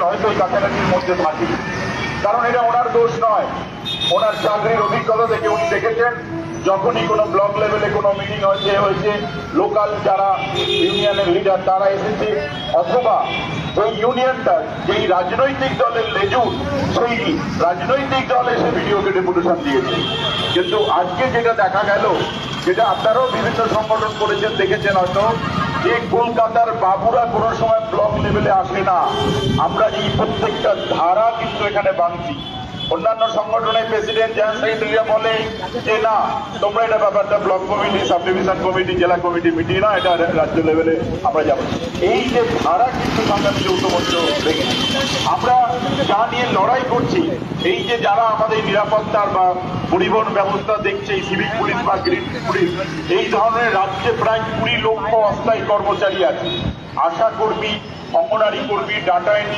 হয়তো এই কাছাকাছির মধ্যে থাকি, কারণ এটা ওনার দোষ নয়। ওনার চাকরির অভিজ্ঞতা থেকে উনি দেখেছেন যখনই কোনো ব্লক লেভেলে কোনো মিটিং হয়েছে লোকাল যারা ইউনিয়নের লিডার তারা এসেছে, অথবা ওই ইউনিয়নটা যেই রাজনৈতিক দলের লেজুর সেই রাজনৈতিক দল এসে ভিডিওকে ডেপুটেশন দিয়েছে। কিন্তু আজকে যেটা দেখা গেল, যেটা আপনারাও বিভিন্ন সংগঠন করেছেন দেখেছেন হয়তো, যে কলকাতার বাবুরা কোনো সময় ব্লক লেভেলে আসে না। আমরা এই প্রত্যেকটা ধারা কিন্তু এখানে ভাঙছি। অন্যান্য সংগঠনের প্রেসিডেন্ট জয়েন্ট সেক্রেটারিরা বলে যে না, তোমরা এটা ব্যাপারটা block committee, sub division committee, জেলা কমিটি মিটিয়ে না, এটা রাজ্য লেভেলে আমরা যাবো। এই যে ধারা কিন্তু সংগ্রামী যৌথ মঞ্চ দেখেছি। আমরা যা নিয়ে লড়াই করছি, এই যে যারা আমাদের নিরাপত্তার বা পরিবহন ব্যবস্থা দেখছে, সিভিক পুলিশ বা গ্রিন পুলিশ, এই ধরনের রাজ্যে প্রায় 20 লক্ষ অস্থায়ী কর্মচারী আছে, আশা কর্মী, অঙ্গনারী কর্মী, ডাটা এন্ট্রি